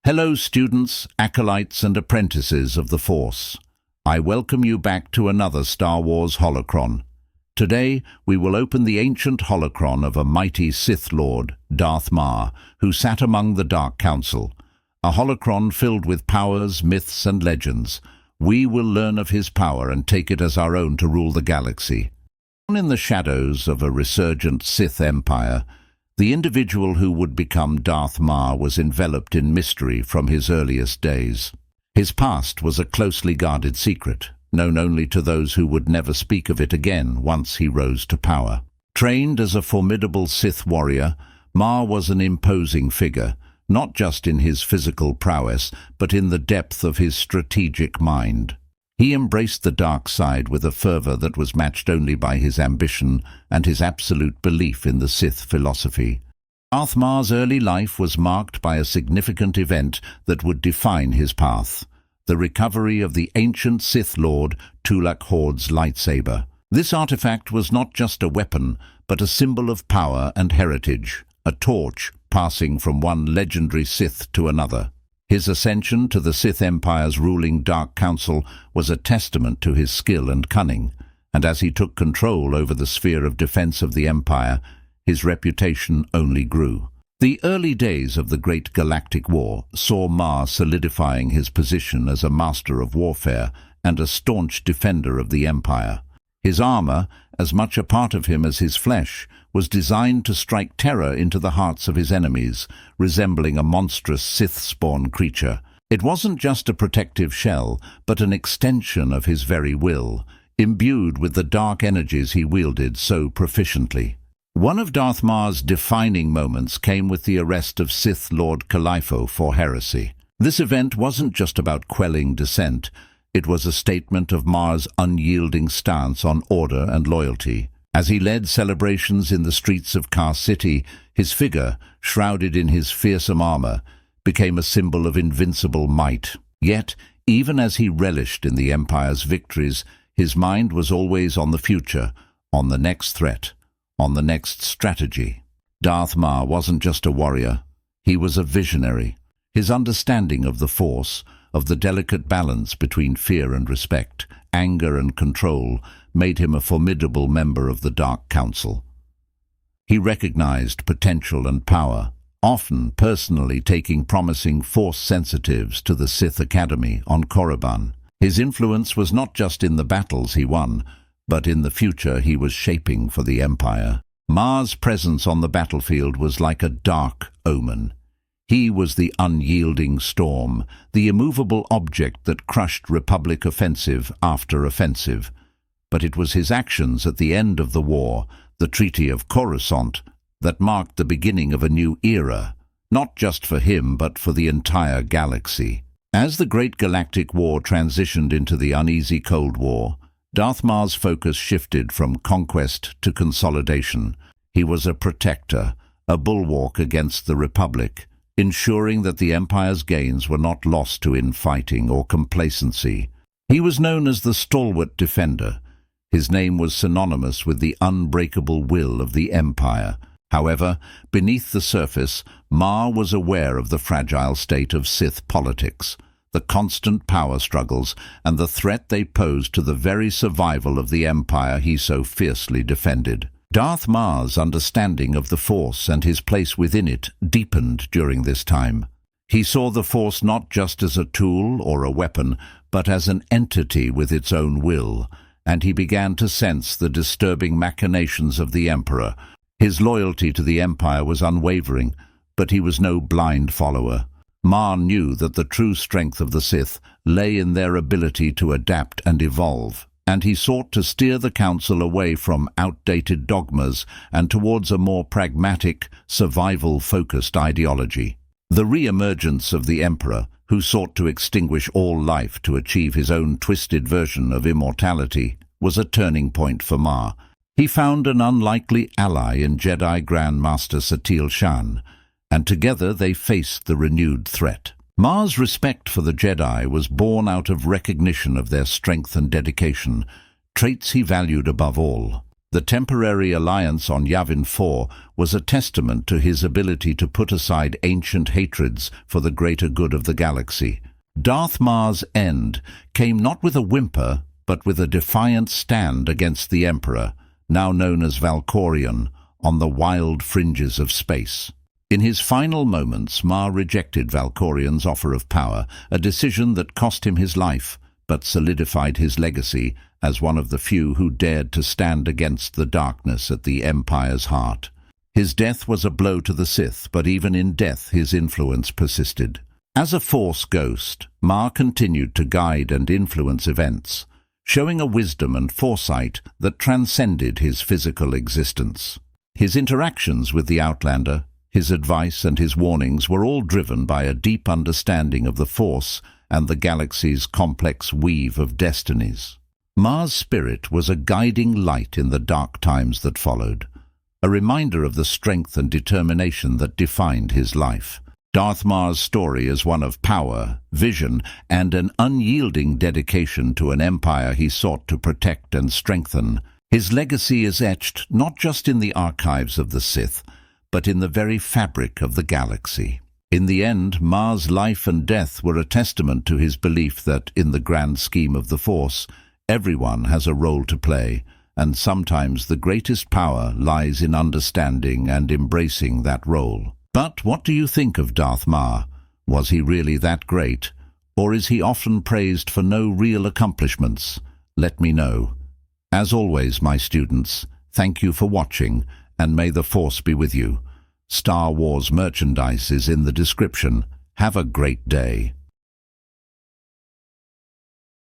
Hello students, acolytes and apprentices of the Force. I welcome you back to another Star Wars Holocron. Today we will open the ancient Holocron of a mighty Sith Lord, Darth Marr, who sat among the Dark Council. A Holocron filled with powers, myths and legends. We will learn of his power and take it as our own to rule the galaxy. In the shadows of a resurgent Sith Empire, the individual who would become Darth Marr was enveloped in mystery from his earliest days. His past was a closely guarded secret, known only to those who would never speak of it again once he rose to power. Trained as a formidable Sith warrior, Marr was an imposing figure, not just in his physical prowess, but in the depth of his strategic mind. He embraced the dark side with a fervor that was matched only by his ambition and his absolute belief in the Sith philosophy. Darth Marr's early life was marked by a significant event that would define his path: the recovery of the ancient Sith Lord Tulak Horde's lightsaber. This artifact was not just a weapon, but a symbol of power and heritage, a torch passing from one legendary Sith to another. His ascension to the Sith Empire's ruling Dark Council was a testament to his skill and cunning, and as he took control over the sphere of defense of the Empire, his reputation only grew. The early days of the Great Galactic War saw Marr solidifying his position as a master of warfare and a staunch defender of the Empire. His armor, as much a part of him as his flesh, was designed to strike terror into the hearts of his enemies, resembling a monstrous Sith-spawn creature. It wasn't just a protective shell, but an extension of his very will, imbued with the dark energies he wielded so proficiently. One of Darth Marr's defining moments came with the arrest of Sith Lord Califo for heresy. This event wasn't just about quelling dissent. It was a statement of Marr's unyielding stance on order and loyalty. As he led celebrations in the streets of Car City, his figure, shrouded in his fearsome armor, became a symbol of invincible might. Yet, even as he relished in the Empire's victories, his mind was always on the future, on the next threat, on the next strategy. Darth Marr wasn't just a warrior, he was a visionary. His understanding of the Force, of the delicate balance between fear and respect, anger and control, made him a formidable member of the Dark Council. He recognized potential and power, often personally taking promising Force sensitives to the Sith Academy on Korriban. His influence was not just in the battles he won, but in the future he was shaping for the Empire. Marr's presence on the battlefield was like a dark omen. He was the unyielding storm, the immovable object that crushed Republic offensive after offensive. But it was his actions at the end of the war, the Treaty of Coruscant, that marked the beginning of a new era, not just for him but for the entire galaxy. As the Great Galactic War transitioned into the uneasy Cold War, Darth Marr's focus shifted from conquest to consolidation. He was a protector, a bulwark against the Republic, ensuring that the Empire's gains were not lost to infighting or complacency. He was known as the stalwart defender. His name was synonymous with the unbreakable will of the Empire. However, beneath the surface, Marr was aware of the fragile state of Sith politics, the constant power struggles, and the threat they posed to the very survival of the Empire he so fiercely defended. Darth Marr's understanding of the Force and his place within it deepened during this time. He saw the Force not just as a tool or a weapon, but as an entity with its own will, and he began to sense the disturbing machinations of the Emperor. His loyalty to the Empire was unwavering, but he was no blind follower. Marr knew that the true strength of the Sith lay in their ability to adapt and evolve, and he sought to steer the Council away from outdated dogmas and towards a more pragmatic, survival-focused ideology. The re-emergence of the Emperor, who sought to extinguish all life to achieve his own twisted version of immortality, was a turning point for Marr. He found an unlikely ally in Jedi Grand Master Satele Shan, and together they faced the renewed threat. Marr's respect for the Jedi was born out of recognition of their strength and dedication, traits he valued above all. The temporary alliance on Yavin 4 was a testament to his ability to put aside ancient hatreds for the greater good of the galaxy. Darth Marr's end came not with a whimper, but with a defiant stand against the Emperor, now known as Valkorion, on the wild fringes of space. In his final moments, Marr rejected Valkorion's offer of power, a decision that cost him his life, but solidified his legacy as one of the few who dared to stand against the darkness at the Empire's heart. His death was a blow to the Sith, but even in death his influence persisted. As a Force ghost, Marr continued to guide and influence events, showing a wisdom and foresight that transcended his physical existence. His interactions with the Outlander, his advice and his warnings were all driven by a deep understanding of the Force and the galaxy's complex weave of destinies. Marr's spirit was a guiding light in the dark times that followed, a reminder of the strength and determination that defined his life. Darth Marr's story is one of power, vision, and an unyielding dedication to an empire he sought to protect and strengthen. His legacy is etched not just in the archives of the Sith, but in the very fabric of the galaxy. In the end, Marr's life and death were a testament to his belief that, in the grand scheme of the Force, everyone has a role to play, and sometimes the greatest power lies in understanding and embracing that role. But what do you think of Darth Marr? Was he really that great? Or is he often praised for no real accomplishments? Let me know. As always, my students, thank you for watching, and may the Force be with you. Star Wars merchandise is in the description. Have a great day.